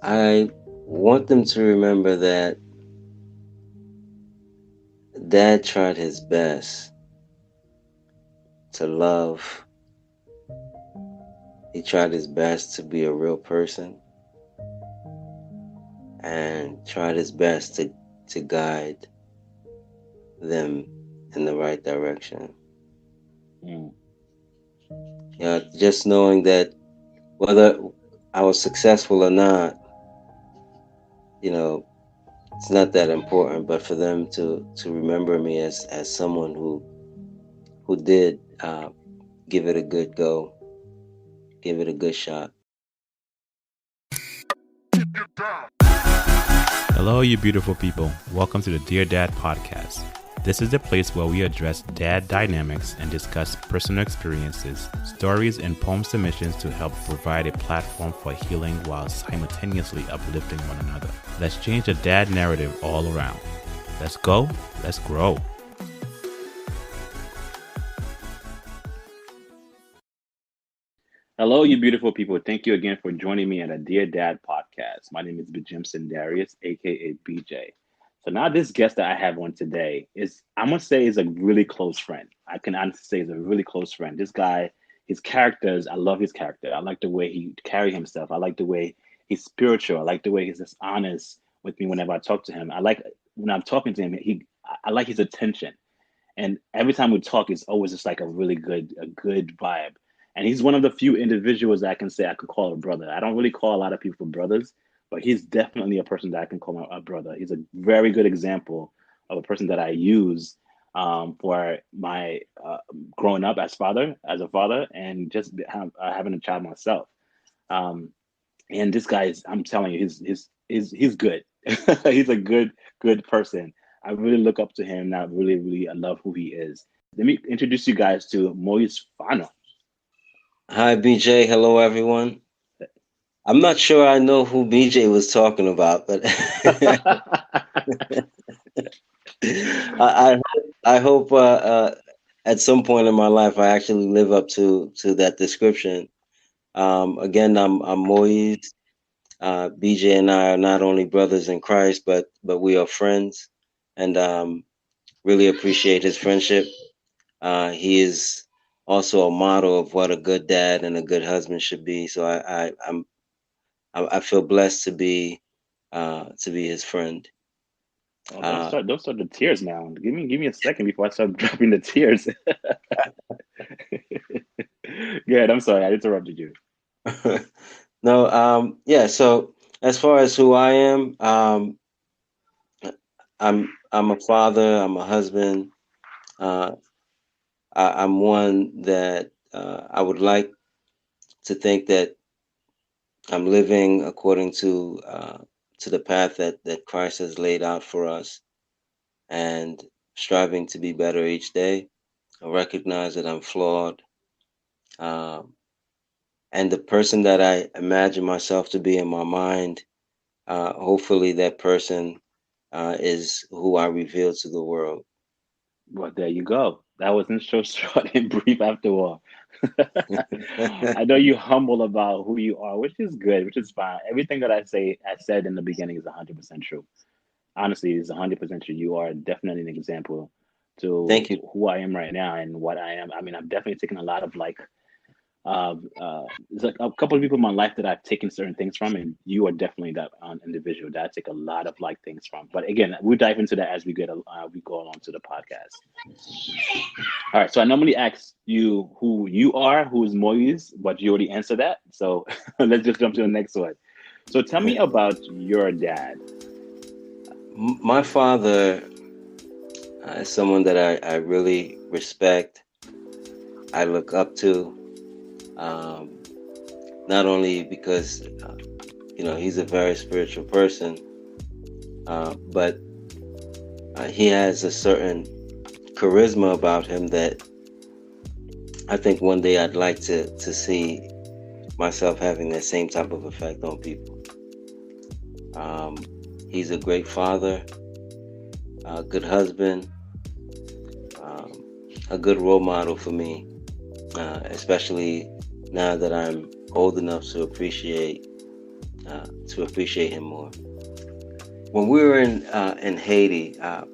I want them to remember that Dad tried his best to love. He tried his best to be a real person and tried his best to guide them in the right direction. Mm. Just knowing that whether I was successful or not, you know, it's not that important. But for them to remember me as someone who did give it a good go, give it a good shot. Hello, you beautiful people. Welcome to the Dear Dad podcast. This is the place where we address dad dynamics and discuss personal experiences, stories, and poem submissions to help provide a platform for healing while simultaneously uplifting one another. Let's change the dad narrative all around. Let's go, let's grow. Hello, you beautiful people. Thank you again for joining me at a Dear Dad podcast. My name is Bajimson Darius, aka BJ. So now this guest that I have on today is, I must say, is a really close friend. I can honestly say is a really close friend. This guy, his characters, I love his character. I like the way he carry himself. I like the way he's spiritual. I like the way he's just honest with me whenever I talk to him. I like when I'm talking to him, I like his attention. And every time we talk, it's always just like a good vibe. And he's one of the few individuals that I can say I could call a brother. I don't really call a lot of people brothers, but he's definitely a person that I can call a brother. He's a very good example of a person that I use for my growing up as a father, and just having a child myself. Um, and this guy is, I'm telling you, he's good. He's a good person. I really look up to him, and I love who he is. Let me introduce you guys to Moise Phanor. Hi, BJ. Hello, everyone. I'm not sure I know who BJ was talking about, but I I hope at some point in my life I actually live up to that description. Again, I'm Moise. BJ and I are not only brothers in Christ, but we are friends, and really appreciate his friendship. He is also a model of what a good dad and a good husband should be. So I feel blessed to be his friend. Oh, Uh, don't start the tears now. Give me a second before I start dropping the tears. Good. I'm sorry, I interrupted you. no, yeah. So as far as who I am, I'm a father. I'm a husband. Uh, I'm one that I would like to think that I'm living according to the path that Christ has laid out for us, and striving to be better each day. I recognize that I'm flawed, um, and the person that I imagine myself to be in my mind, hopefully that person is who I reveal to the world. Well, there you go. That wasn't so short and brief after all. I know you're humble about who you are, which is good, which is fine. Everything that I said in the beginning is 100% true. Honestly, it's 100% true. You are definitely an example to Thank you. who I am right now and what I am. I mean, I've definitely taken a lot of there's like a couple of people in my life that I've taken certain things from, and you are definitely that individual that I take a lot of like things from. But again, we'll dive into that as we go along to the podcast. All right, so I normally ask you who you are, who is Moise, but you already answered that. So let's just jump to the next one. So tell me about your dad. My father is someone that I really respect. I look up to, um, not only because he's a very spiritual person, but he has a certain charisma about him that I think one day I'd like to see myself having that same type of effect on people. Um, he's a great father, a good husband, um, a good role model for me, especially now that I'm old enough to appreciate to appreciate him more. When we were in Haiti, I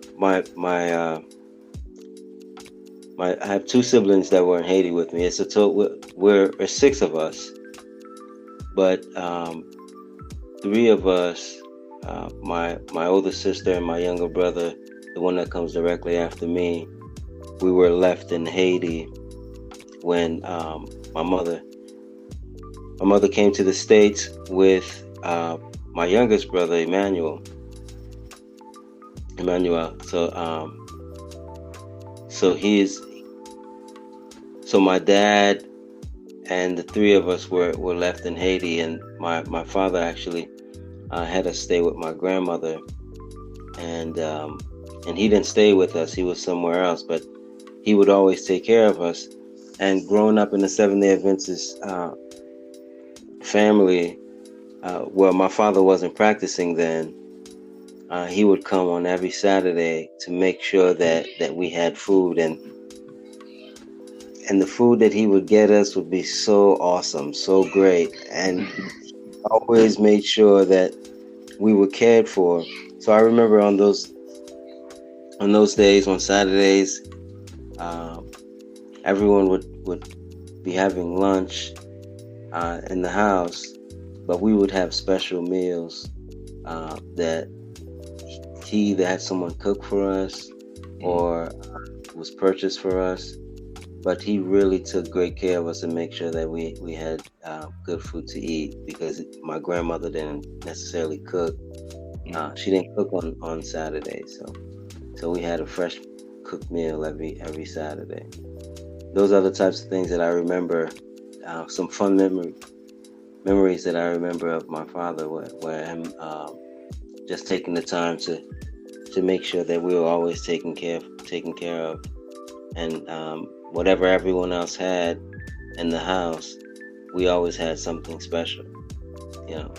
have two siblings that were in Haiti with me. It's a total. We're six of us, but three of us, my older sister and my younger brother, the one that comes directly after me, we were left in Haiti when my mother came to the States with my youngest brother Emmanuel. So my dad and the three of us were left in Haiti, and my father actually had us stay with my grandmother, and he didn't stay with us. He was somewhere else, but he would always take care of us. And growing up in the Seventh-day Adventist family, well, my father wasn't practicing then. He would come on every Saturday to make sure that we had food, and the food that he would get us would be so awesome, so great, and always made sure that we were cared for. So I remember on those days, on Saturdays, everyone would be having lunch in the house, but we would have special meals that he either had someone cook for us or was purchased for us. But he really took great care of us and make sure that we had good food to eat, because my grandmother didn't necessarily cook. She didn't cook on Saturdays, so we had a fresh cooked meal every Saturday. Those are the types of things that I remember. Some fun memories that I remember of my father, where him just taking the time to make sure that we were always taken care of, and whatever everyone else had in the house, we always had something special, you know.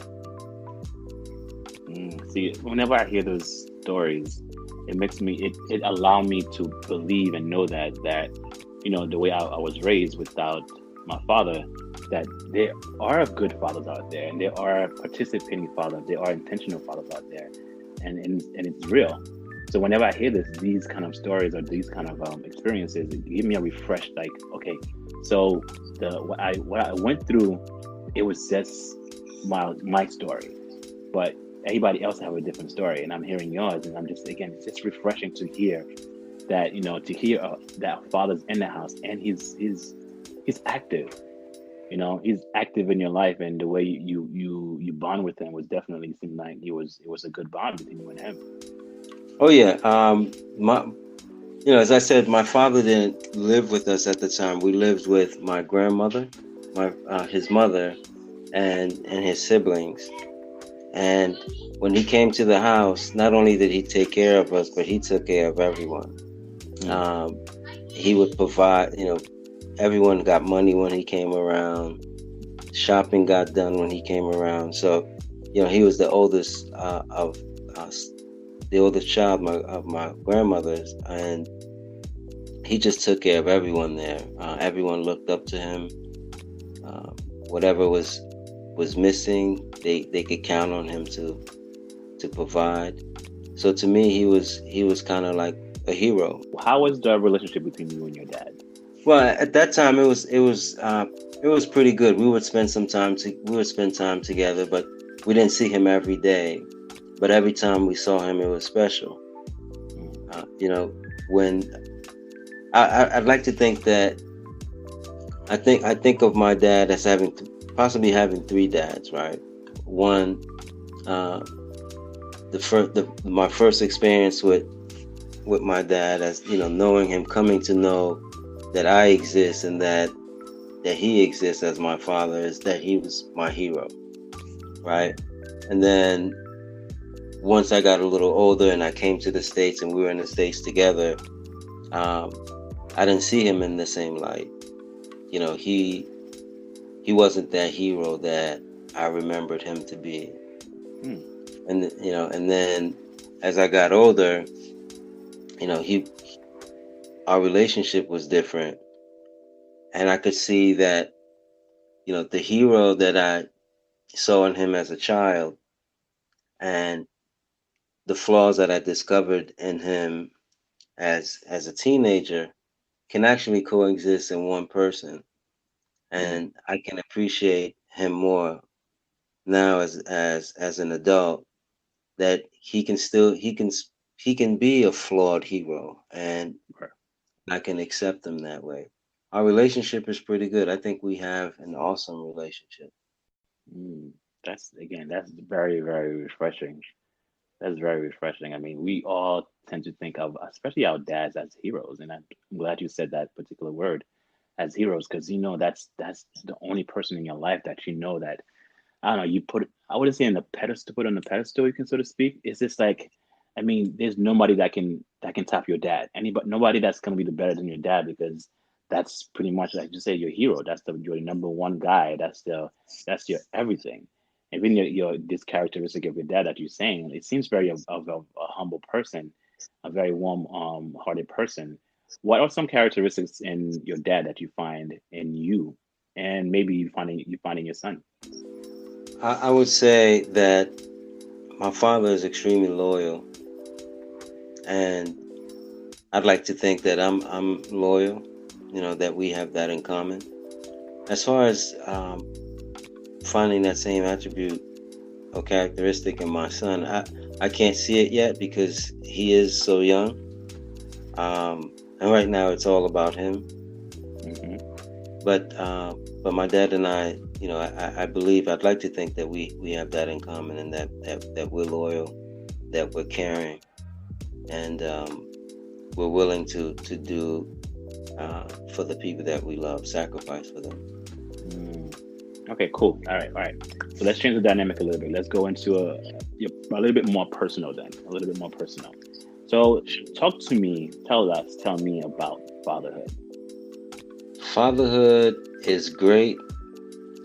See, whenever I hear those stories, it makes me, it allowed me to believe and know that the way I was raised without my father, that there are good fathers out there, and there are participating fathers, there are intentional fathers out there, and it's real. So whenever I hear these kind of stories or these kind of experiences, it give me a refresh. Like, okay, so what I went through, it was just my story, but everybody else have a different story, and I'm hearing yours, and I'm just, again, it's just refreshing to hear that, to hear that father's in the house, and he's active. He's active in your life, and the way you bond with him was definitely seemed like it was a good bond between you and him. Oh yeah, as I said, my father didn't live with us at the time. We lived with my grandmother, his mother, and his siblings. And when he came to the house, not only did he take care of us, but he took care of everyone. He would provide, everyone got money when he came around. Shopping got done when he came around. So, he was the oldest of us, the oldest child of my grandmother's, and he just took care of everyone there. Everyone looked up to him. Whatever was missing, they could count on him to provide. So to me, he was kind of like a hero. How was the relationship between you and your dad? Well, at that time, it was pretty good. We would spend time together, but we didn't see him every day. But every time we saw him, it was special. When I'd like to think that I think of my dad as possibly having three dads, right? One, my first experience with my dad, as knowing him, coming to know that I exist and that he exists as my father, is that he was my hero, right? And then once I got a little older and I came to the States and we were in the States together, I didn't see him in the same light. He wasn't that hero that I remembered him to be. And then as I got older, our relationship was different, and I could see that, the hero that I saw in him as a child and the flaws that I discovered in him as a teenager can actually coexist in one person, Mm, and I can appreciate him more now as an adult, that he can be a flawed hero, and right. I can accept him that way. Our relationship is pretty good. I think we have an awesome relationship. Mm. That's very, very refreshing. That's very refreshing. I mean, we all tend to think of, especially our dads, as heroes, and I'm glad you said that particular word, as heroes, because that's the only person in your life that you know that I don't know, you put I wouldn't say in the pedestal, put on the pedestal, you can so to speak. It's just like, I mean, there's nobody that can top your dad. Anybody, nobody that's gonna be the better than your dad because that's pretty much like you say your hero. You're the number one guy. That's your everything. Even your this characteristic of your dad that you're saying, it seems very of a humble person, a very warm hearted person. What are some characteristics in your dad that you find in you, and maybe you find in your son? I would say that my father is extremely loyal, and I'd like to think that I'm loyal. That we have that in common. As far as finding that same attribute or characteristic in my son, I can't see it yet because he is so young. And right now it's all about him. Hmm. But my dad and I, I believe, I'd like to think that we have that in common, and that we're loyal, that we're caring, and we're willing to do for the people that we love, sacrifice for them. Mm. Okay, cool. All right, all right. So let's change the dynamic a little bit. Let's go into a little bit more personal then. A little bit more personal. So talk to me, tell me about fatherhood. Fatherhood is great,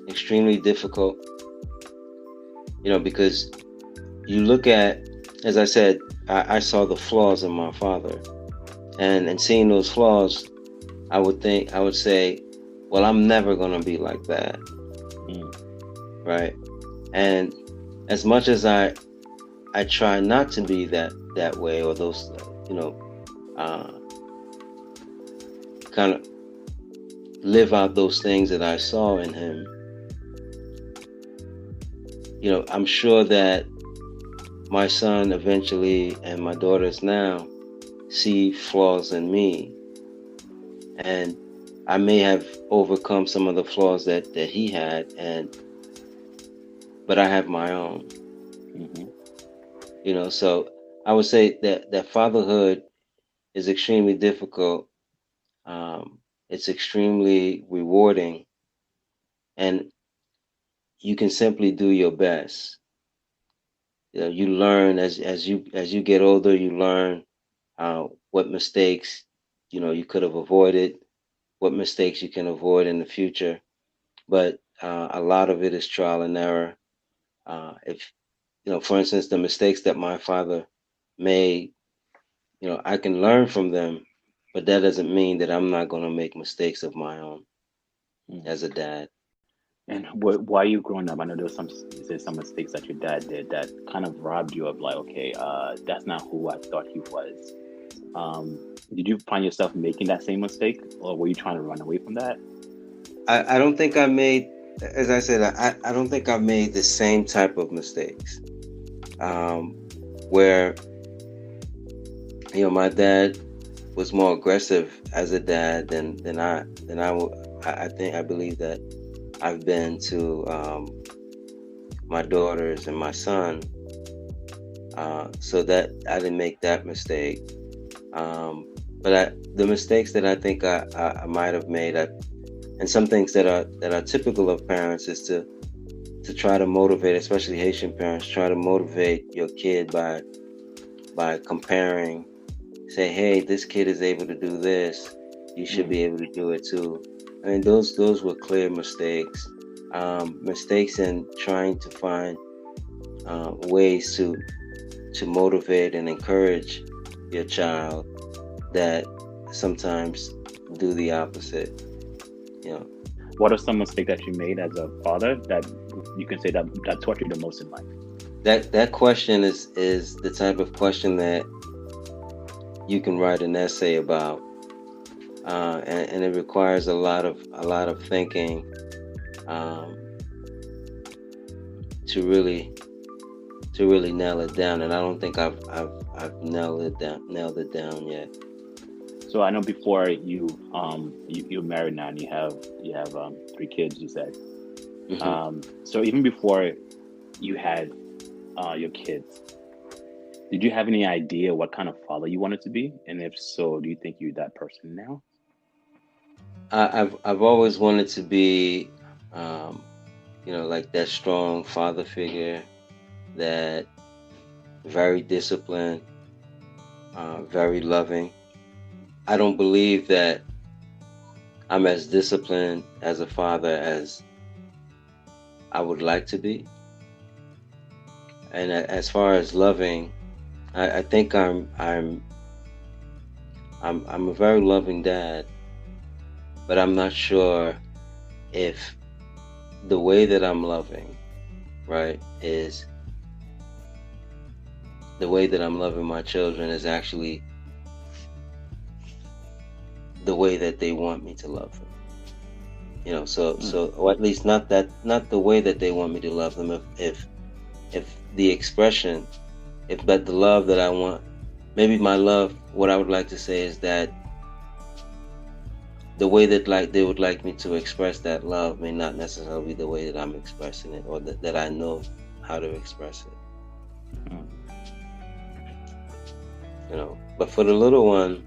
extremely difficult, because you look at, as I said, I saw the flaws in my father, and seeing those flaws, I would say, well, I'm never gonna be like that, Mm, right? And as much as I try not to be that way, or those, uh, kind of live out those things that I saw in him. I'm sure that my son eventually and my daughters now see flaws in me, and I may have overcome some of the flaws that he had, but I have my own. hmm So I would say that fatherhood is extremely difficult. It's extremely rewarding, and you can simply do your best. You learn as you get older. You learn what mistakes you could have avoided, what mistakes you can avoid in the future. But a lot of it is trial and error. If for instance, the mistakes that my father made, I can learn from them, but that doesn't mean that I'm not going to make mistakes of my own hmm as a dad. And why you growing up? I know there was you said some mistakes that your dad did that kind of robbed you of like, okay, that's not who I thought he was. Did you find yourself making that same mistake, or were you trying to run away from that? I don't think I made, as I said, I don't think I made the same type of mistakes. Um, where my dad was more aggressive as a dad I believe that I've been to my daughters and my son, so that I didn't make that mistake. But the mistakes that I think I might have made, and some things that are typical of parents, is to try to motivate, especially Haitian parents, try to motivate your kid by comparing. Say, hey, this kid is able to do this, you should Mm, be able to do it too. I mean, those were clear mistakes. Mistakes in trying to find ways to motivate and encourage your child that sometimes do the opposite. You know, what are some mistakes that you made as a father that you can say that taught you the most in life? That question is the type of question that you can write an essay about, and it requires a lot of thinking to really nail it down. And I don't think I've nailed it down yet. So I know before you're married now and you have 3 kids, you said. Mm-hmm. So even before you had your kids, did you have any idea what kind of father you wanted to be? And if so, do you think you're that person now? I've always wanted to be, like that strong father figure, that very disciplined, very loving. I don't believe that I'm as disciplined as a father as I would like to be. And as far as loving, I think I'm a very loving dad, but I'm not sure if the way that I'm loving, right, is the way that I'm loving my children is actually the way that they want me to love them. So or at least not the way that they want me to love them. If the expression, if that the love that I want, maybe my love, what I would like to say is that the way that they would like me to express that love may not necessarily be the way that I'm expressing it, or that I know how to express it. But for the little one,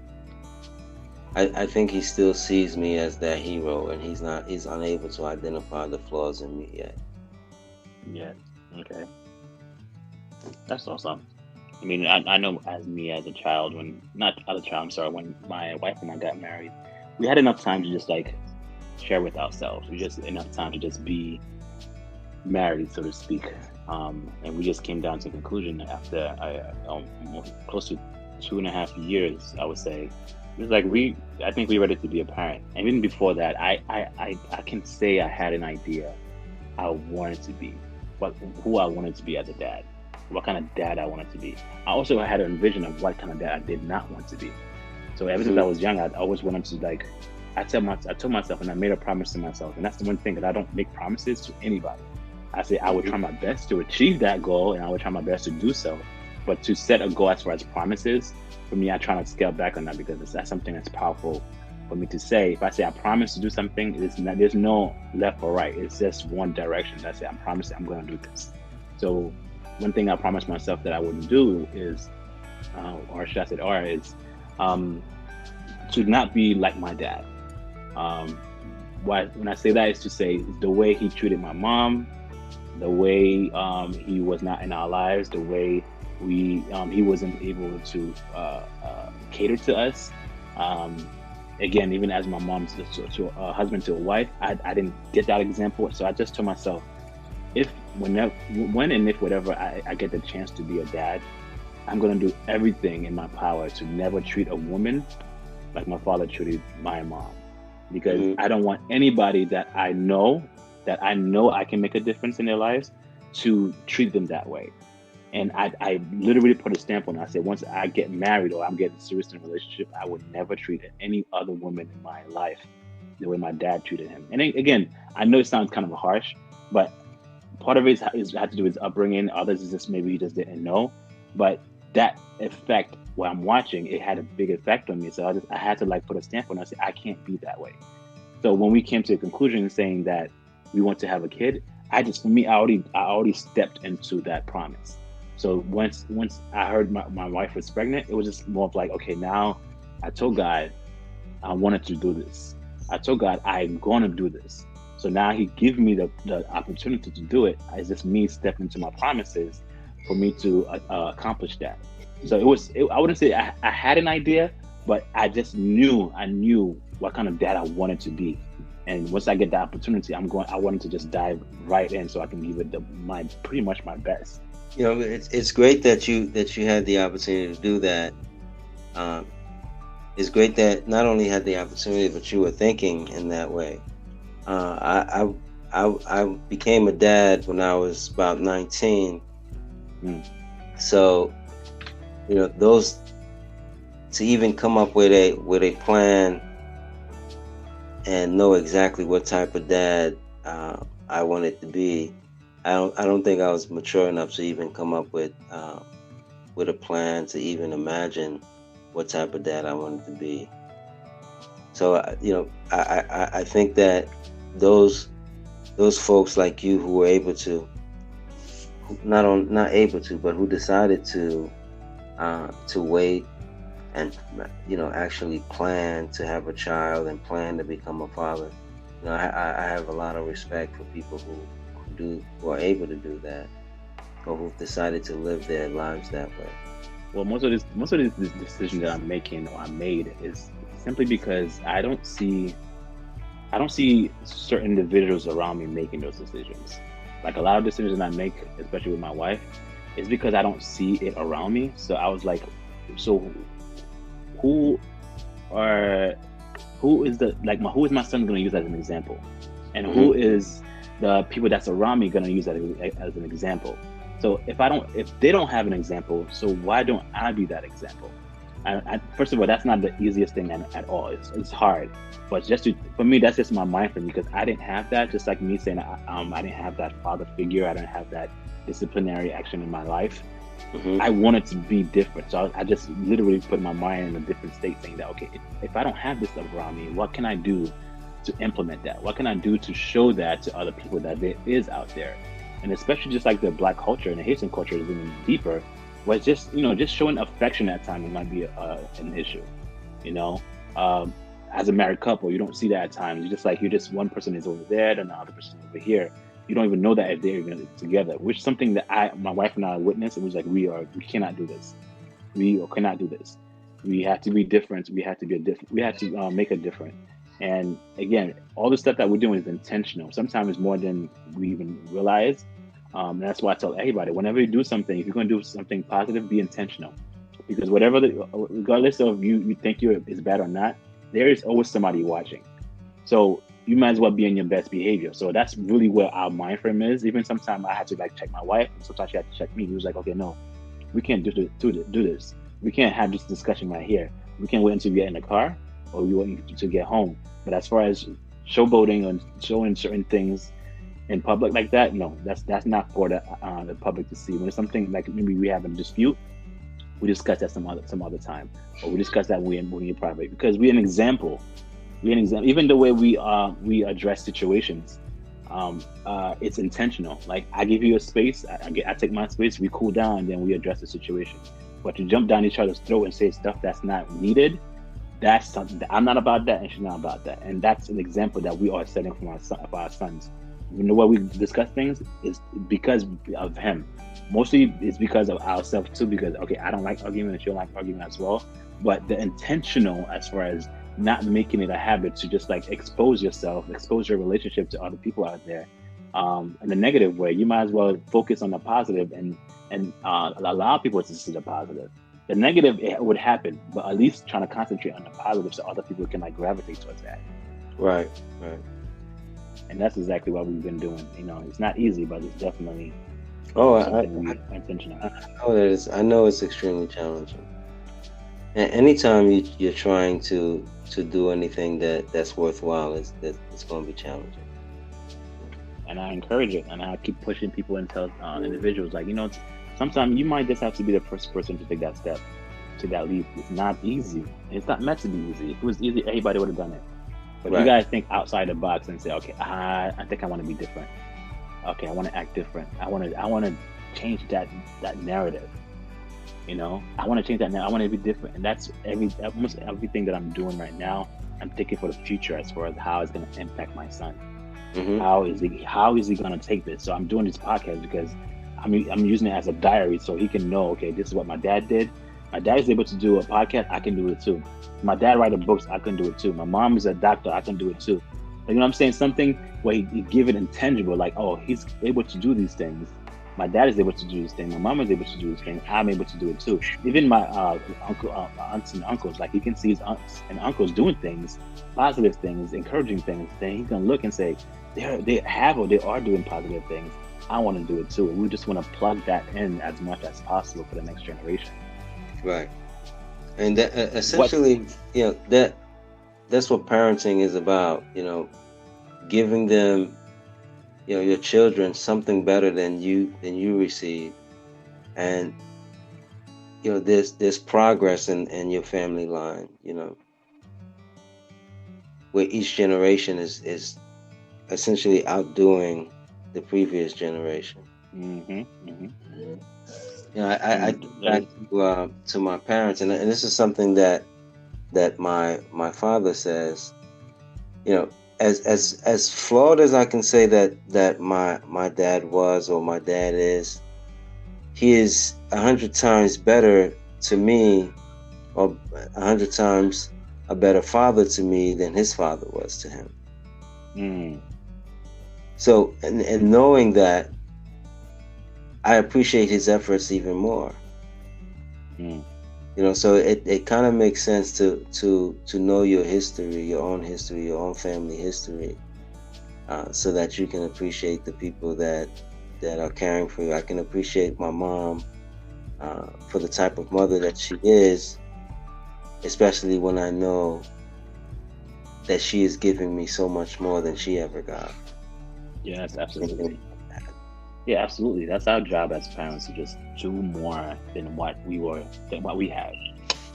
I think he still sees me as that hero, and he's unable to identify the flaws in me yet. Yeah. Okay. That's awesome. I mean, I know as a child, when my wife and I got married, we had enough time to just like share with ourselves. We just enough time to just be married, so to speak. And we just came down to a conclusion after close to 2.5 years, I would say. It was like I think we were ready to be a parent. And even before that, I can say I had an idea I wanted to be, who I wanted to be as a dad, what kind of dad I wanted to be. I also had a vision of what kind of dad I did not want to be. So ever since I was young, I always wanted to I told myself, and I made a promise to myself, and that's the one thing that I don't make promises to anybody. I say I would try my best to achieve that goal, and I would try my best to do so. But to set a goal as far as promises, for me, I try to scale back on that, because that's something that's powerful for me to say. If I say I promise to do something, there's no left or right. It's just one direction. I say I'm promising I'm going to do this. So one thing I promised myself that I wouldn't do is, to not be like my dad. When I say that is to say the way he treated my mom, the way he was not in our lives, the way he wasn't able to cater to us. Again, even as my mom's to a husband to a wife, I didn't get that example. So I just told myself, when and if whatever I get the chance to be a dad, I'm going to do everything in my power to never treat a woman like my father treated my mom. Because I don't want anybody that I know I can make a difference in their lives to treat them that way. And I literally put a stamp on it. I said, once I get married or I'm getting serious in a relationship, I would never treat any other woman in my life the way my dad treated him. And again, I know it sounds kind of harsh, but part of it had to do with his upbringing. Others is just maybe he just didn't know. But that effect, while I'm watching, it had a big effect on me. So I had to put a stamp on it. I said, I can't be that way. So when we came to a conclusion saying that we want to have a kid, I already stepped into that promise. So once I heard my wife was pregnant, it was just more of okay, now I told God I wanted to do this. I told God I'm going to do this. So now he gave me the opportunity to do it. It's just me stepping into my promises for me to accomplish that. So I wouldn't say I had an idea, but I just knew what kind of dad I wanted to be. And once I get the opportunity, I wanted to just dive right in so I can give it pretty much my best. It's great that you had the opportunity to do that. It's great that not only had the opportunity, but you were thinking in that way. I I became a dad when I was about 19. Mm. So, those, to even come up with a plan and know exactly what type of dad I wanted to be. I don't think I was mature enough to even come up with a plan to even imagine what type of dad I wanted to be. So I think that those folks like you who were able to, not able to, but who decided to wait and actually plan to have a child and plan to become a father. I have a lot of respect for people who are able to do that, or who've decided to live their lives that way. Well, most of this decision that I'm making or I made is simply because I don't see certain individuals around me making those decisions. Like a lot of decisions that I make, especially with my wife, is because I don't see it around me. So I was like, so who is my son going to use as an example, and who is the people that's around me going to use that as an example? So if they don't have an example, so why don't I be that example? First of all, that's not the easiest thing at all. It's hard, but for me, that's just my mind frame, because I didn't have that. Just like me saying, I didn't have that father figure. I didn't have that disciplinary action in my life. I wanted to be different, so I just literally put my mind in a different state, saying that, okay, if I don't have this stuff around me, what can I do to implement that? What can I do to show that to other people that there is out there? And especially just like the Black culture and the Haitian culture is even deeper, was just showing affection at times might be an issue. As a married couple, you don't see that at times. You're just one person is over there and the other person is over here. You don't even know that if they're even together, which is something that my wife and I witnessed. It was like, we cannot do this. We cannot do this. We have to be different. We have to make a difference. And again, all the stuff that we're doing is intentional. Sometimes it's more than we even realize. And that's why I tell everybody, whenever you do something, if you're going to do something positive, be intentional. Because regardless of you think is bad or not, there is always somebody watching. So you might as well be in your best behavior. So that's really where our mind frame is. Even sometimes I had to check my wife, and sometimes she had to check me. He was like, okay, no, we can't do this. We can't have this discussion right here. We can't wait until we get in the car, or we want to get home. But as far as showboating and showing certain things in public like that, no, that's not for the public to see. When it's something like maybe we have a dispute, we discuss that some other time, or we discuss that when we're private, because we're an example. Even the way we address situations, it's intentional. Like, I give you a space, I take my space, we cool down, and then we address the situation. But to jump down each other's throat and say stuff that's not needed, that's something that I'm not about that, and she's not about that. And that's an example that we are setting for our sons. You know, why we discuss things is because of him. Mostly it's because of ourselves too, because, okay, I don't like arguing and she don't like arguing as well. But the intentional, as far as not making it a habit to just expose yourself, expose your relationship to other people out there, in a negative way, you might as well focus on the positive and allow people to see the positive. The negative, it would happen, but at least trying to concentrate on the positive so other people can gravitate towards that. Right. And that's exactly what we've been doing. It's not easy, but it's definitely intentional. I know it's extremely challenging. And anytime you're trying to do anything that's worthwhile, it's going to be challenging. And I encourage it, and I keep pushing people and tell individuals, sometimes you might just have to be the first person to take that step, to that leap. It's not easy. It's not meant to be easy. If it was easy, everybody would have done it. But You gotta think outside the box and say, okay, I think I want to be different. Okay, I want to act different. I want to change that narrative. I want to change that now. I want to be different, and that's almost everything that I'm doing right now. I'm thinking for the future as far as how it's going to impact my son. Mm-hmm. How is he going to take this? So I'm doing this podcast because I'm using it as a diary, so he can know, okay, this is what my dad did. My dad is able to do a podcast. I can do it too. My dad writes books. I can do it too. My mom is a doctor. I can do it too. You know what I'm saying? Something where he give it intangible, like, oh, he's able to do these things. My dad is able to do this thing. My mom is able to do this thing. I'm able to do it too. Even my aunts and uncles, he can see his aunts and uncles doing things, positive things, encouraging things. Then he can look and say, they have or they are doing positive things. I want to do it too. We just want to plug that in as much as possible for the next generation. Right. And that What? essentially, that's what parenting is about. Giving them, your children something better than you receive, and there's progress in your family line. Where each generation is essentially outdoing the previous generation. Mm-hmm, mm-hmm. I And think back there's, to my parents, and this is something that my father says. You know, as flawed as I can say that my dad was or my dad is, he is 100 times better to me, or 100 times a better father to me than his father was to him. mm, So, and knowing that, I appreciate his efforts even more. mm, So it kind of makes sense to know your history, your own history, your own family history, so that you can appreciate the people that are caring for you. I can appreciate my mom for the type of mother that she is, especially when I know that she is giving me so much more than she ever got. yes, And absolutely. Yeah, absolutely. That's our job as parents to just do more than what we have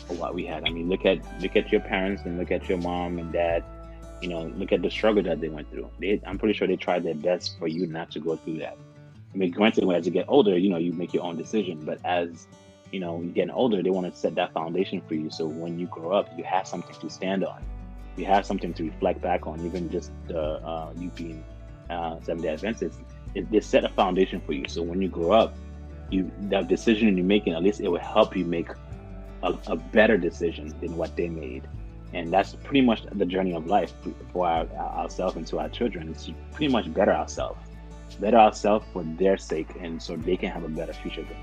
or what we had. I mean, look at your parents and look at your mom and dad. Look at the struggle that they went through. I'm pretty sure they tried their best for you not to go through that. I mean, granted, as you get older, you make your own decision. But as you're getting older, they want to set that foundation for you. So when you grow up, you have something to stand on. You have something to reflect back on. Even just you being Seventh-day Adventist, they set a foundation for you. So when you grow up, that decision you're making, at least it will help you make a better decision than what they made. And that's pretty much the journey of life for ourselves and to our children. It's to pretty much better ourselves for their sake, and so they can have a better future than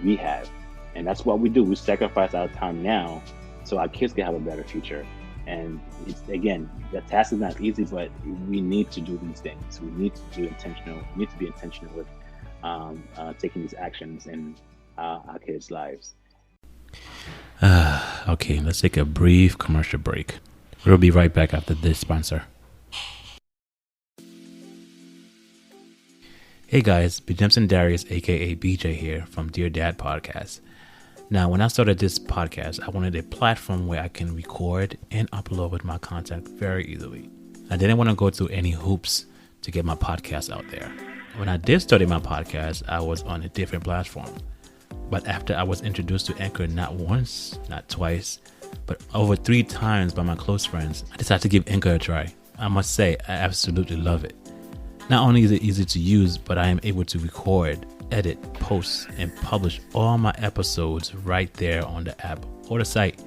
we have. And that's what we do. We sacrifice our time now so our kids can have a better future. And it's, again, the task is not easy, but we need to do these things. We need to do intentional. We need to be intentional with taking these actions in our kids' lives. Okay, let's take a brief commercial break. We'll be right back after this sponsor. Hey guys, Bjimson Darius, aka BJ here from Dear Dad Podcast. Now, when I started this podcast, I wanted a platform where I can record and upload my content very easily. I didn't want to go through any hoops to get my podcast out there. When I did start my podcast, I was on a different platform. But after I was introduced to Anchor not once, not twice, but over 3 times by my close friends, I decided to give Anchor a try. I must say, I absolutely love it. Not only is it easy to use, but I am able to record, edit, post, and publish all my episodes right there on the app or the site.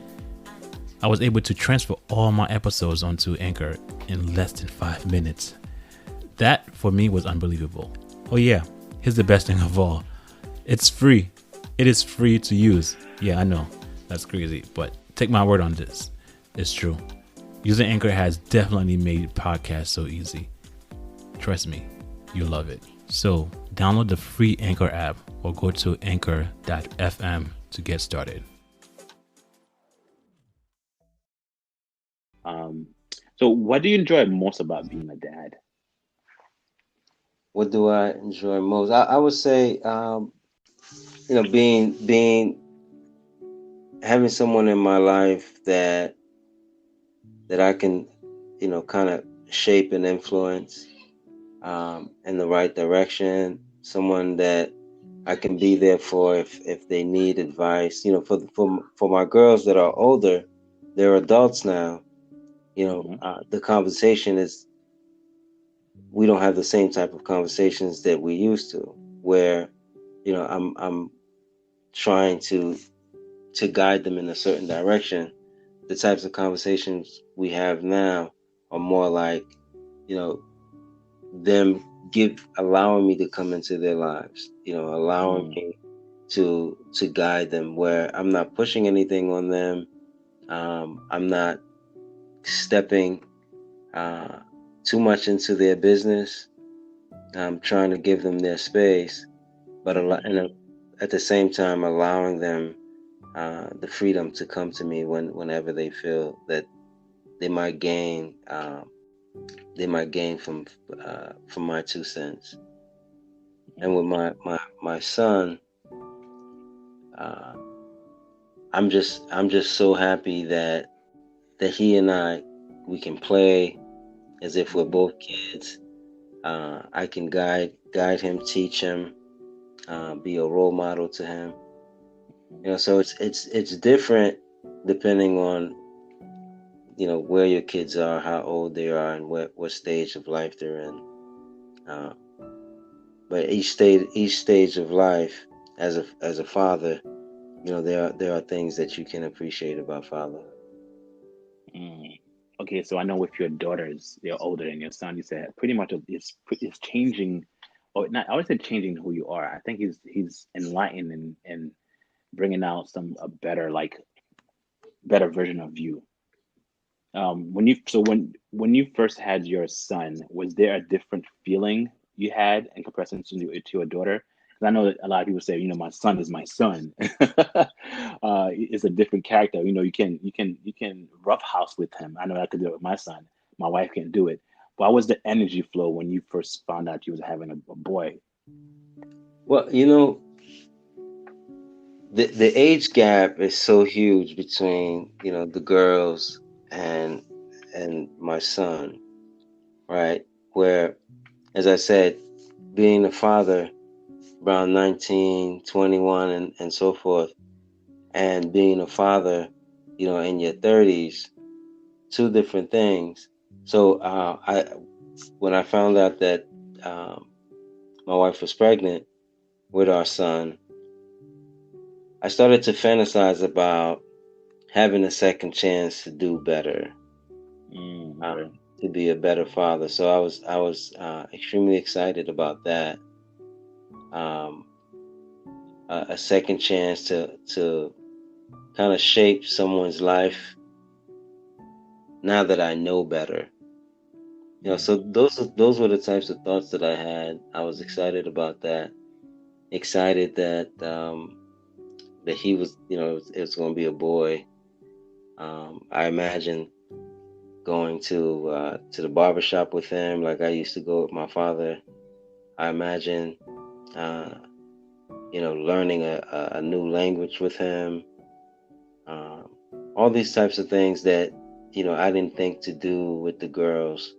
I was able to transfer all my episodes onto Anchor in less than 5 minutes. That, for me, was unbelievable. Oh yeah, here's the best thing of all. It's free. It is free to use. Yeah, I know. That's crazy, but take my word on this. It's true. Using Anchor has definitely made podcasts so easy. Trust me, you'll love it. So, download the free Anchor app or go to anchor.fm to get started. So what do you enjoy most about being a dad? What do I enjoy most? I would say, being having someone in my life that I can, kind of shape and influence in the right direction. Someone that I can be there for if they need advice. For my girls that are older, they're adults now. The conversation is, we don't have the same type of conversations that we used to, where I'm trying to guide them in a certain direction. The types of conversations we have now are more like, them allowing me to come into their lives, allowing me to guide them, where I'm not pushing anything on them. I'm not stepping too much into their business. I'm trying to give them their space, but at the same time allowing them the freedom to come to me whenever they feel that they might gain from my 2 cents. And with my son, uh, I'm just so happy that he and we can play as if we're both kids. I can guide him, teach him, be a role model to him. So it's different depending on where your kids are, how old they are, and what stage of life they're in. Uh, but each stage of life, as a father, there are things that you can appreciate about fatherhood. Mm. Okay, so I know with your daughters, they're older than your son. You said pretty much it's changing, or not. I would say changing who you are. I think he's enlightened and bringing out a better version of you. When you first had your son, was there a different feeling you had in comparison to your daughter? Because I know that a lot of people say, my son is my son. It's a different character. You can roughhouse with him. I know I could do it with my son. My wife can't do it. What was the energy flow when you first found out you was having a boy? Well, the age gap is so huge between the girls and my son, right? Where, as I said, being a father around 19, 21, and so forth, and being a father, in your 30s, two different things. So when I found out that my wife was pregnant with our son, I started to fantasize about having a second chance to do better, Okay. to be a better father. So I was extremely excited about that. Um, a second chance to kind of shape someone's life now that I know better. So those were the types of thoughts that I had. I was excited about that. Excited that he was, it was going to be a boy. I imagined going to the barber shop with him like I used to go with my father. I imagine uh, learning a new language with him. Um, all these types of things that I didn't think to do with the girls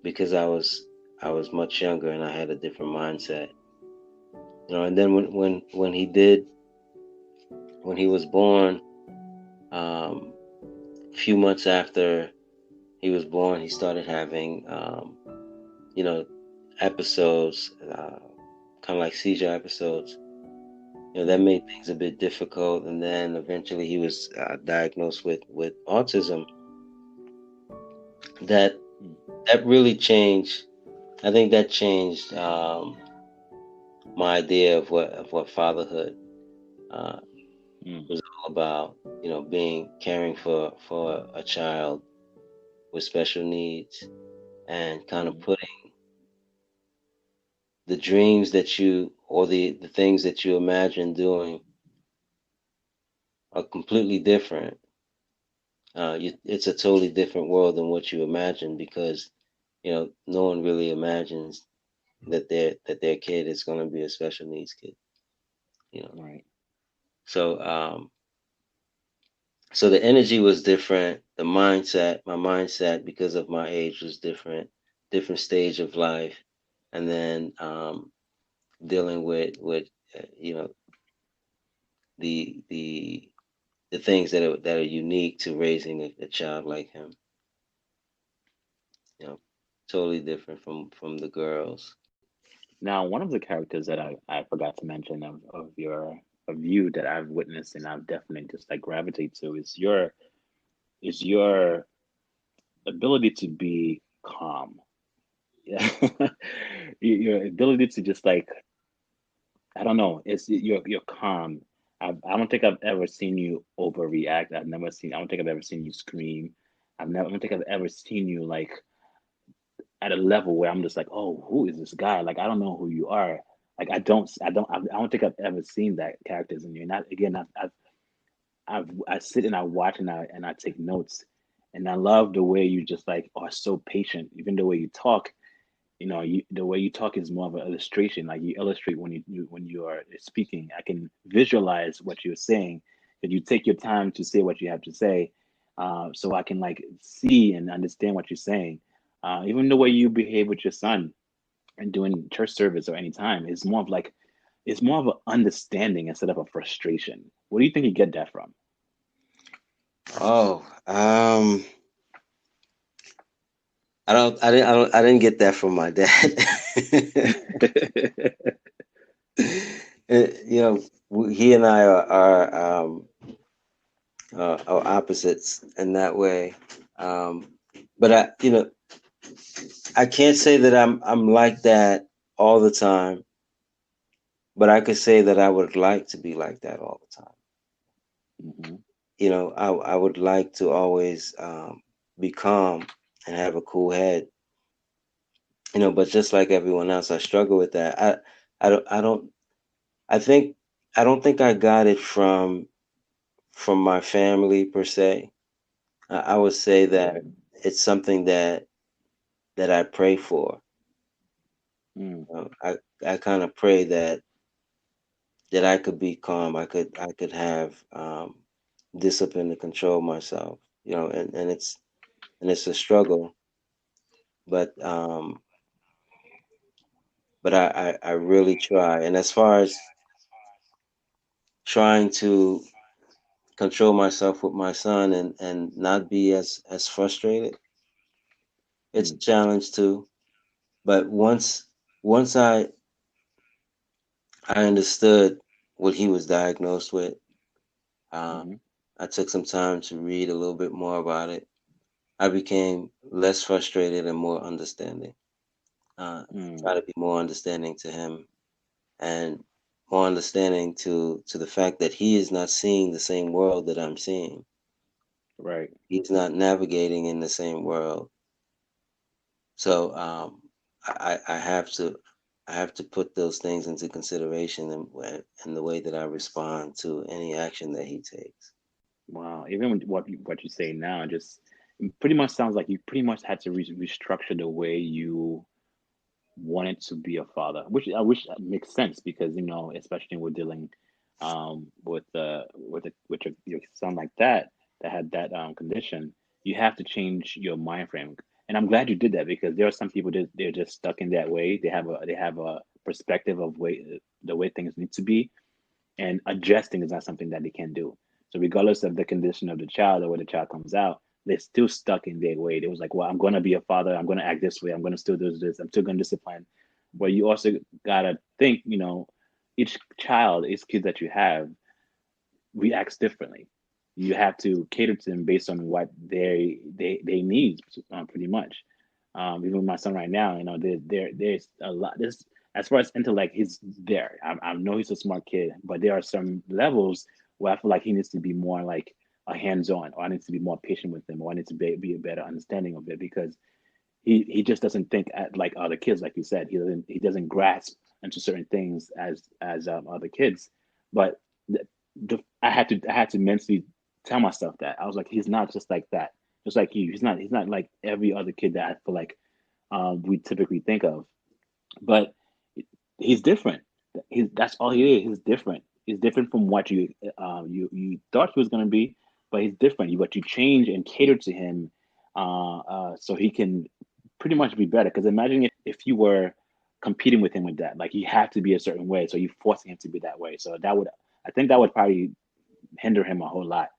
because I was much younger and I had a different mindset. And then when he was born, um, a few months after he was born, he started having you know episodes, kind of like seizure episodes. That made things a bit difficult, and then eventually he was diagnosed with autism. That that really changed. I think that changed my idea of what fatherhood uh, Mm. was all about. Being caring for a child with special needs and kind of Mm. putting the dreams that you or the things that you imagine doing are completely different. It's a totally different world than what you imagine because no one really imagines that their kid is going to be a special needs kid. You know, Right. so so the energy was different. My mindset, because of my age, was different. Different stage of life, and then dealing with you know the the the things that are unique to raising a child like him. You know, totally different from the girls. Now, one of the characters that I forgot to mention of you that I've witnessed and I've definitely just like gravitate to is your ability to be calm. Yeah. Your ability to just like, I don't know, you're calm. I don't think I've ever seen you overreact. I don't think I've ever seen you scream. I don't think I've ever seen you like at a level where I'm just like, oh, who is this guy? Like, I don't know who you are. Like, I don't think I've ever seen that characters in you. And again, I sit and I watch and I take notes, and I love the way you just like are so patient. Even the way you talk, the way you talk is more of an illustration. Like you illustrate when you are speaking. I can visualize what you're saying, that you take your time to say what you have to say, so I can like see and understand what you're saying. Even the way you behave with your son and doing church service or any time is more of like it's more of an understanding instead of a frustration. Where do you think you get that from? Oh, I didn't get that from my dad. He and I are opposites in that way. But I can't say that I'm like that all the time, but I could say that I would like to be like that all the time. Hmm. I would like to always be calm and have a cool head. But just like everyone else, I struggle with that. I think I don't think I got it from my family per se. I would say that Right. it's something that I pray for. Mm. I kind of pray that I could be calm. I could have discipline to control myself. And it's a struggle, but I really try. And as far as trying to control myself with my son and not be as frustrated, it's a Mm. challenge too. But once I understood what he was diagnosed with, uh, Hmm. I took some time to read a little bit more about it. I became less frustrated and more understanding. Mm. Try to be more understanding to him and more understanding to the fact that he is not seeing the same world that I'm seeing. Right. He's not navigating in the same world. So I have to put those things into consideration in the way that I respond to any action that he takes. Wow. Even with what you say now, just it pretty much sounds like you pretty much had to restructure the way you wanted to be a father, which I wish makes sense because especially with dealing with your son like that had that condition, you have to change your mind frame. And I'm glad you did that because there are some people that they're just stuck in that way. They have a perspective of the way things need to be, and adjusting is not something that they can do. So regardless of the condition of the child or where the child comes out, they're still stuck in their way. They was like, well, I'm gonna be a father, I'm gonna act this way, I'm gonna still do this, I'm still gonna discipline. But you also gotta think, each child, each kid that you have reacts differently. You have to cater to them based on what they need, pretty much. Even with my son right now, there's a lot. There's as far as intellect, he's there. I know he's a smart kid, but there are some levels where I feel like he needs to be more like a hands-on, or I need to be more patient with him, or I need to be a better understanding of it because he just doesn't think like other kids, like you said. He doesn't grasp into certain things as other kids. But I had to mentally tell myself that I was like, he's not just like that, just like you. He's not like every other kid that I feel like we typically think of. But he's different. That's all he is. He's different. He's different from what you thought he was going to be, but he's different. But you change and cater to him, so he can pretty much be better. Because imagine if you were competing with him with that, like you have to be a certain way, so you forcing him to be that way. So I think that would probably hinder him a whole lot.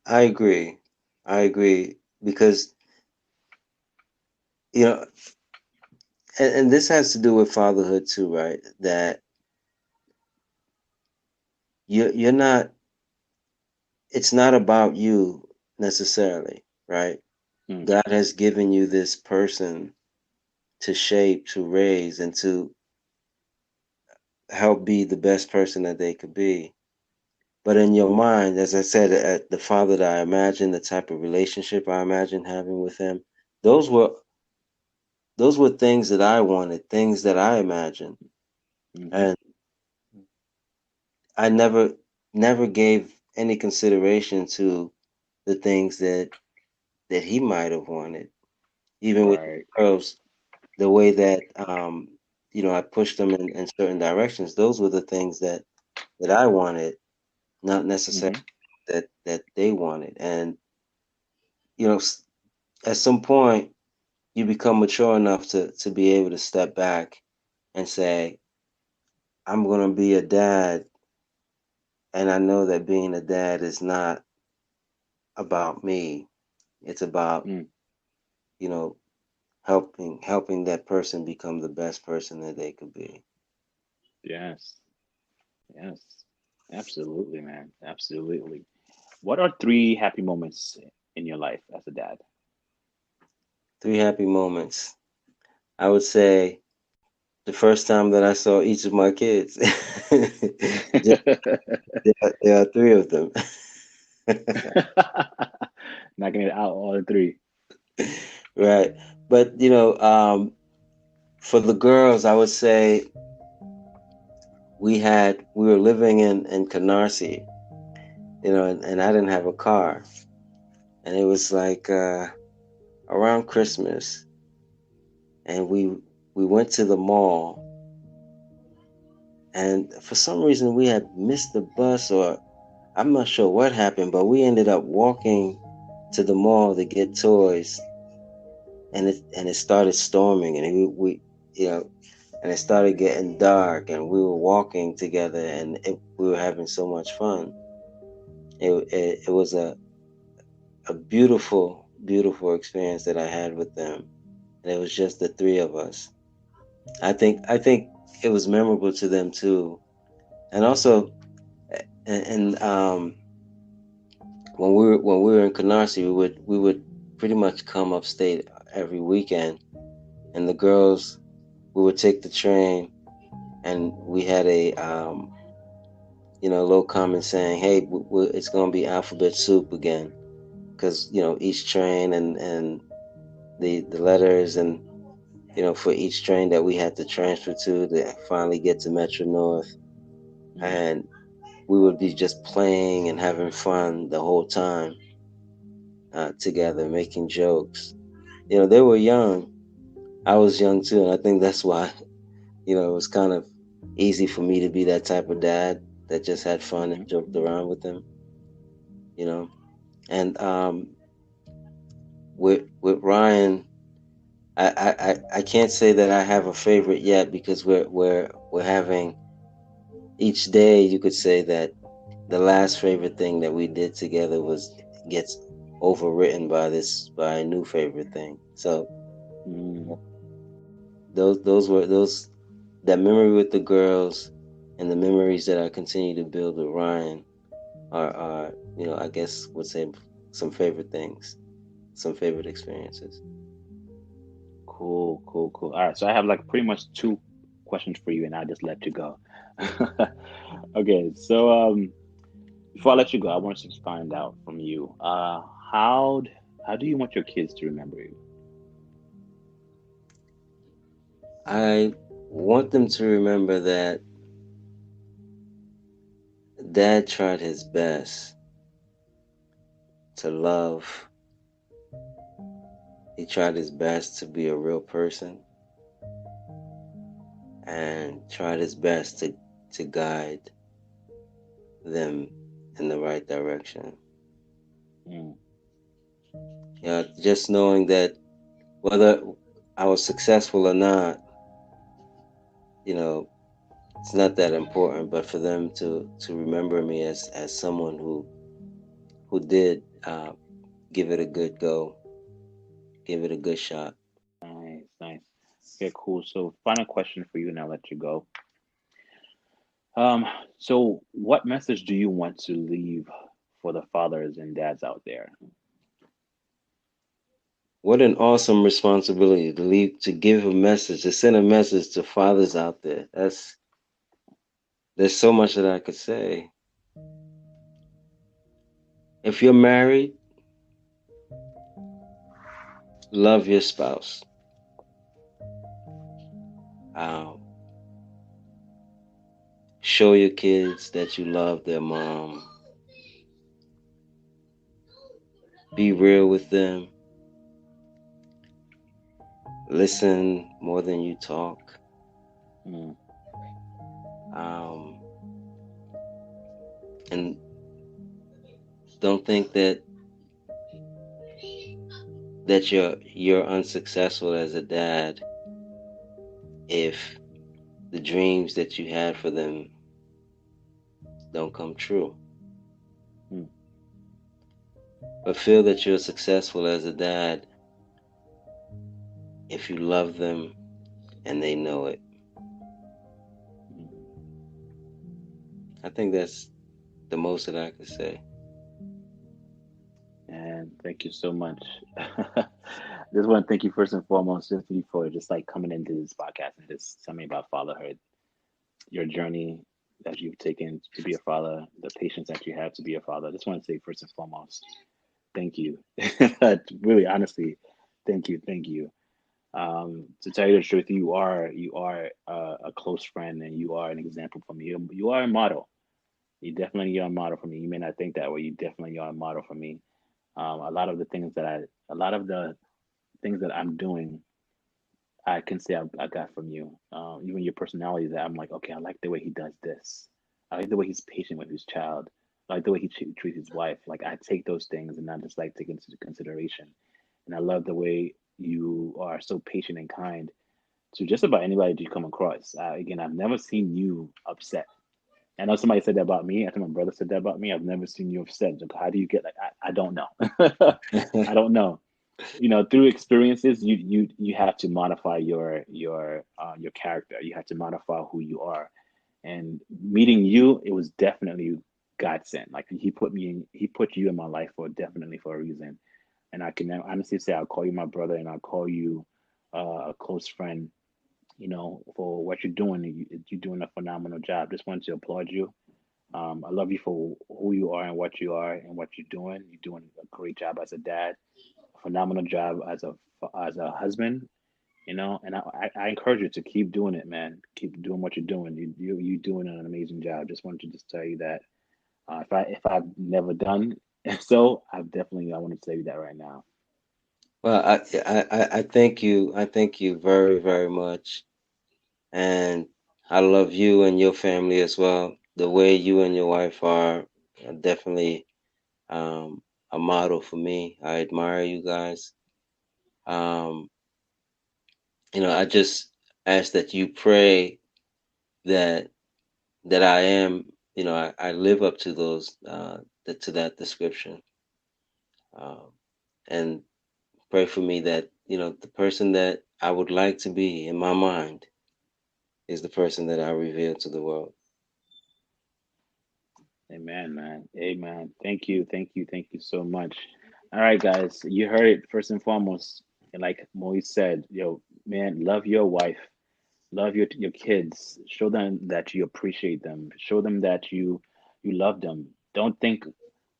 I agree. I agree because you know, and this has to do with fatherhood too, right? That you're not. It's not about you necessarily, right? Mm. God has given you this person to shape, to raise, and to help be the best person that they could be. But in your mind, as I said, the father that I imagine, the type of relationship I imagine having with him, those were those were things that I wanted, things that I imagined, Mm-hmm. and I never gave any consideration to the things that he might have wanted, even with the Right. girls, the way that I pushed them in certain directions. Those were the things that I wanted, not necessarily Mm-hmm. that they wanted. And at some point, you become mature enough to be able to step back and say, I'm going to be a dad, and I know that being a dad is not about me. It's about, Mm. you know, helping that person become the best person that they could be. Yes. Yes. Absolutely, man. Absolutely. What are three happy moments in your life as a dad? Three happy moments. I would say the first time that I saw each of my kids. Just, there are three of them. Knocking it out, all the three. Right. But, for the girls, I would say we were living in Canarsie, and I didn't have a car. And it was like around Christmas, and we went to the mall, and for some reason we had missed the bus, or I'm not sure what happened, but we ended up walking to the mall to get toys, and it started storming, and and it started getting dark, and we were walking together, and we were having so much fun. It was a beautiful, beautiful experience that I had with them, and it was just the three of us. I think it was memorable to them too, and also, and when we were in Canarsie, we would pretty much come upstate every weekend, and the girls, we would take the train, and we had a little comment saying, "Hey, it's gonna be alphabet soup again," because each train and the letters, and for each train that we had to transfer to finally get to Metro North, Mm. and we would be just playing and having fun the whole time together, making jokes. They were young. I was young too, and I think that's why it was kind of easy for me to be that type of dad that just had fun and Mm-hmm. joked around with them. You know, and with Ryan, I can't say that I have a favorite yet because we're having each day. You could say that the last favorite thing that we did together gets overwritten by a new favorite thing. So Mm. those that memory with the girls and the memories that I continue to build with Ryan are I guess would say some favorite things, some favorite experiences. Cool, cool, cool. All right, so I have like pretty much two questions for you, and I'll just let you go. Okay, so before I let you go, I want to just find out from you, how how do you want your kids to remember you? I want them to remember that Dad tried his best to love. He tried his best to be a real person and tried his best to guide them in the right direction. Mm, Just knowing that whether I was successful or not, you know, it's not that important, but for them to remember me as someone who did give it a good go, give it a good shot. nice, nice. Okay, cool. So final question for you, and I'll let you go. Um, so what message do you want to leave for the fathers and dads out there? What an awesome responsibility to give a message, to send a message to fathers out there. There's so much that I could say. If you're married, love your spouse. Um, show your kids that you love their mom. Be real with them. Listen more than you talk. Mm. Um, and don't think that you're unsuccessful as a dad if the dreams that you had for them don't come true. Mm. But feel that you're successful as a dad if you love them and they know it. Mm. I think that's the most that I could say. And thank you so much. Just want to thank you first and foremost, Cynthia, for just like coming into this podcast and just telling me about fatherhood, your journey that you've taken to be a father, the patience that you have to be a father. I just want to say first and foremost, thank you. Really, honestly, thank you. To tell you the truth, you are a close friend, and you are an example for me. You are a model. You definitely are a model for me. You may not think that way. You definitely are a model for me. A lot of the things that I'm doing, I can say I got from you. Even your personality, that I'm like, okay, I like the way he does this. I like the way he's patient with his child. I like the way he treats his wife. Like I take those things and I just like take into consideration. And I love the way you are so patient and kind to just about anybody that you come across. Again, I've never seen you upset. I know somebody said that about me. I think my brother said that about me. I've never seen you upset. Like, how do you get like? I don't know. I don't know. Through experiences, you have to modify your character. You have to modify who you are. And meeting you, it was definitely God sent. Like he put you in my life for a reason. And I can honestly say I'll call you my brother, and I'll call you a close friend, for what you're doing. You're doing a phenomenal job. Just wanted to applaud you. I love you for who you are and what you are and what you're doing. You're doing a great job as a dad, a phenomenal job as a husband. And I encourage you to keep doing it, man. Keep doing what you're doing. You doing an amazing job. Just wanted to just tell you that. If I've never done so, I want to tell you that right now. Well, I thank you. I thank you very, very much. And I love you and your family as well. The way you and your wife are definitely um, a model for me. I admire you guys. Um, I just ask that you pray that I am, I live up to those to that description, um, and pray for me that the person that I would like to be in my mind is the person that I reveal to the world. Amen, man. Amen. Thank you so much. All right, guys, you heard it first and foremost. And like Moise said, man, love your wife, love your kids. Show them that you appreciate them. Show them that you love them. Don't think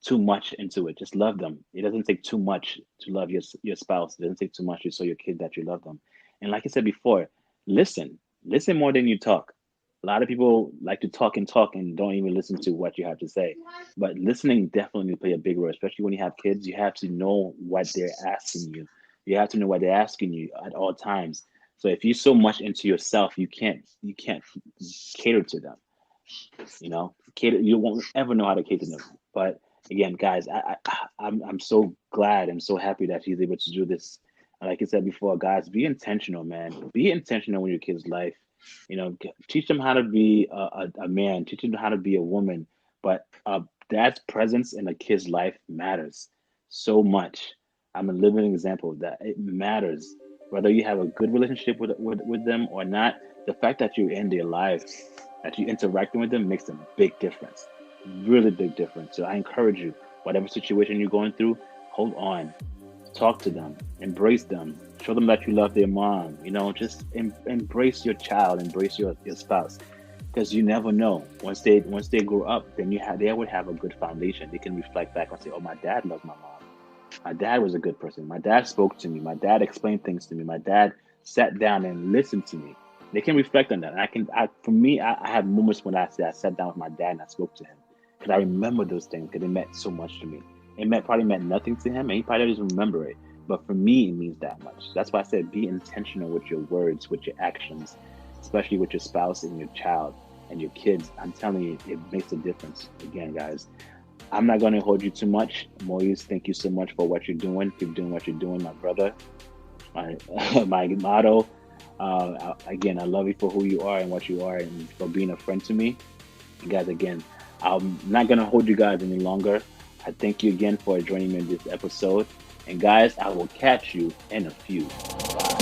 too much into it. Just love them. It doesn't take too much to love your spouse. It doesn't take too much to show your kid that you love them. And like I said before, listen. Listen more than you talk. A lot of people like to talk and don't even listen to what you have to say. But listening definitely play a big role, especially when you have kids. You have to know what they're asking you. You have to know what they're asking you at all times. So if you're so much into yourself, you can't cater to them. Cater. You won't ever know how to cater to them. But again, guys, I'm so glad. I'm so happy that he's able to do this. And like I said before, guys, be intentional, man. Be intentional with your kids' life. Teach them how to be a man. Teach them how to be a woman. But dad's presence in a kid's life matters so much. I'm a living example of that. It matters whether you have a good relationship with them or not. The fact that you're in their lives, that you're interacting with them, makes a big difference. Really big difference. So I encourage you, whatever situation you're going through, hold on, talk to them, embrace them, show them that you love their mom. Just embrace your child, embrace your spouse, because you never know. Once they grow up, then they would have a good foundation. They can reflect back and say, "Oh, my dad loved my mom. My dad was a good person. My dad spoke to me. My dad explained things to me. My dad sat down and listened to me." They can reflect on that. And for me, I have moments when I sat down with my dad and I spoke to him because I remember those things because it meant so much to me. Probably meant nothing to him, and he probably doesn't remember it. But for me, it means that much. That's why I said be intentional with your words, with your actions, especially with your spouse and your child and your kids. I'm telling you, it makes a difference. Again, guys, I'm not going to hold you too much. Moise, thank you so much for what you're doing. Keep doing what you're doing, my brother. My motto. Again, I love you for who you are and what you are and for being a friend to me. You guys, again, I'm not going to hold you guys any longer. I thank you again for joining me in this episode. And guys, I will catch you in a few. Bye.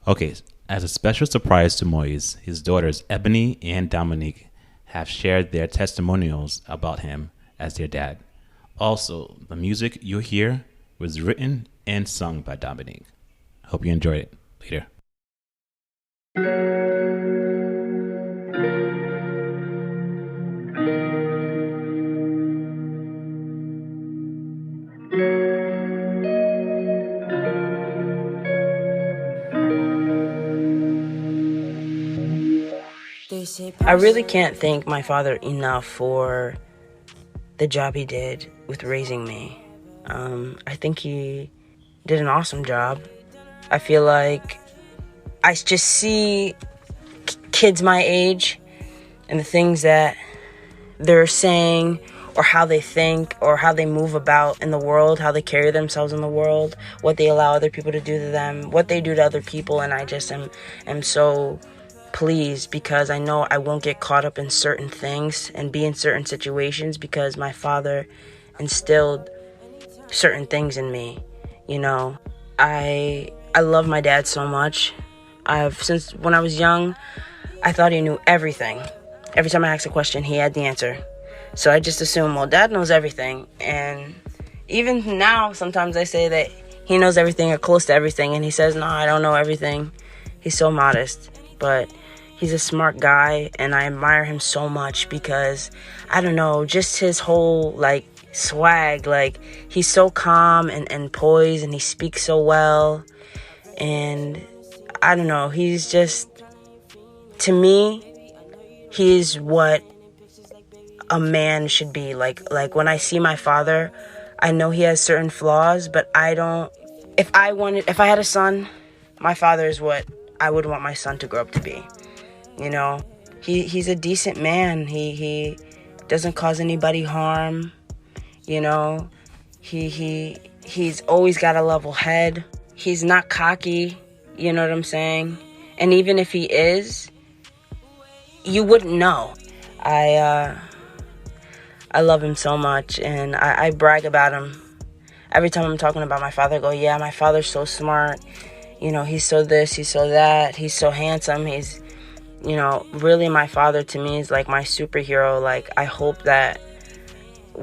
Okay, as a special surprise to Moise, his daughters Ebony and Dominique have shared their testimonials about him as their dad. Also, the music you hear was written and sung by Dominique. Hope you enjoyed it. Later. I really can't thank my father enough for the job he did with raising me. I think he did an awesome job. I feel like I just see kids my age and the things that they're saying or how they think or how they move about in the world, how they carry themselves in the world, what they allow other people to do to them, what they do to other people, and I just am so pleased because I know I won't get caught up in certain things and be in certain situations because my father instilled certain things in me. You know, I love my dad so much. Since when I was young, I thought he knew everything. Every time I asked a question, he had the answer. So I just assumed, well, dad knows everything. And even now, sometimes I say that he knows everything or close to everything. And he says, no, I don't know everything. He's so modest. But he's a smart guy, and I admire him so much because, I don't know, just his whole, swag. He's so calm and poised, and he speaks so well. And, I don't know, he's just, to me, he's what a man should be. Like when I see my father, I know he has certain flaws, but I don't, if I had a son, my father is what I would want my son to grow up to be. You know, he's a decent man. He doesn't cause anybody harm. You know, he's always got a level head. He's not cocky. You know what I'm saying? And even if he is, you wouldn't know. I love him so much, and I brag about him. Every time I'm talking about my father, I go, yeah, my father's so smart. You know, he's so this, he's so that. He's so handsome. He's, you know, really my father to me is like my superhero. Like, I hope that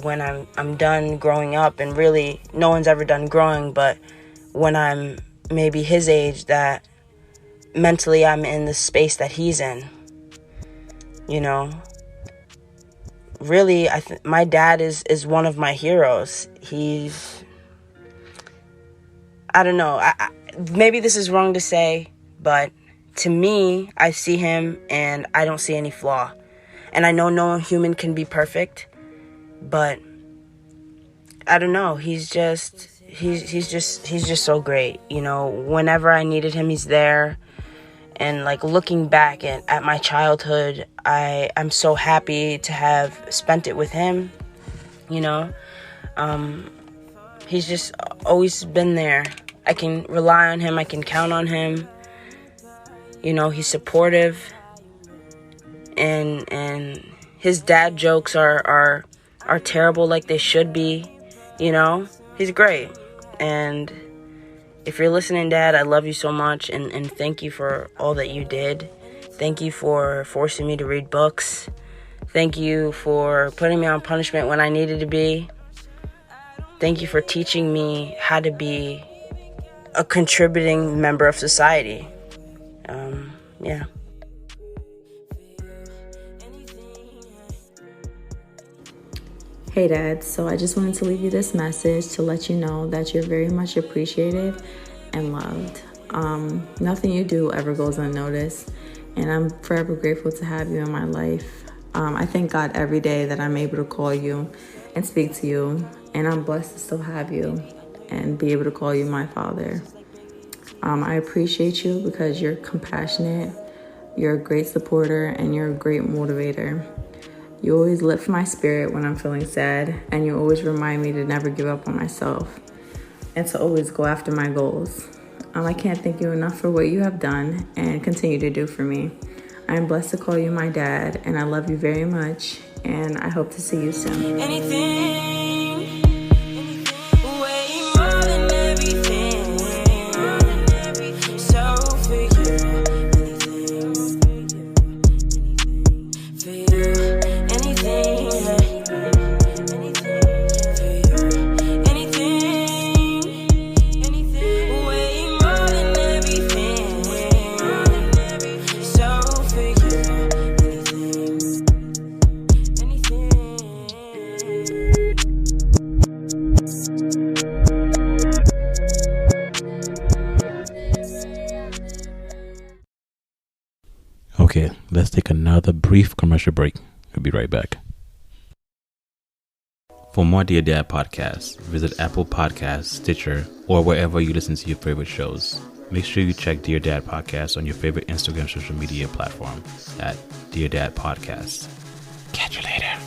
when I'm done growing up, and really no one's ever done growing, but when I'm maybe his age, that mentally I'm in the space that he's in. You know, really, my dad is one of my heroes. He's, I don't know, maybe this is wrong to say, but to me, I see him and I don't see any flaw. And I know no human can be perfect, but I don't know, he's just so great. You know, whenever I needed him, he's there. And looking back at my childhood, I'm so happy to have spent it with him. You know, he's just always been there. I can rely on him. I can count on him. You know, he's supportive, and his dad jokes are terrible like they should be, you know. He's great. And if you're listening, Dad, I love you so much, and thank you for all that you did. Thank you for forcing me to read books. Thank you for putting me on punishment when I needed to be. Thank you for teaching me how to be a contributing member of society. Yeah. Hey Dad, so I just wanted to leave you this message to let you know that you're very much appreciated and loved. Nothing you do ever goes unnoticed, and I'm forever grateful to have you in my life. I thank God every day that I'm able to call you and speak to you, and I'm blessed to still have you and be able to call you my father. I appreciate you because you're compassionate, you're a great supporter, and you're a great motivator. You always lift my spirit when I'm feeling sad, and you always remind me to never give up on myself and to always go after my goals. I can't thank you enough for what you have done and continue to do for me. I am blessed to call you my dad, and I love you very much, and I hope to see you soon. Okay, let's take another brief commercial break. We'll be right back. For more Dear Dad podcasts, visit Apple Podcasts, Stitcher, or wherever you listen to your favorite shows. Make sure you check Dear Dad Podcast on your favorite Instagram social media platform at Dear Dad Podcast. Catch you later.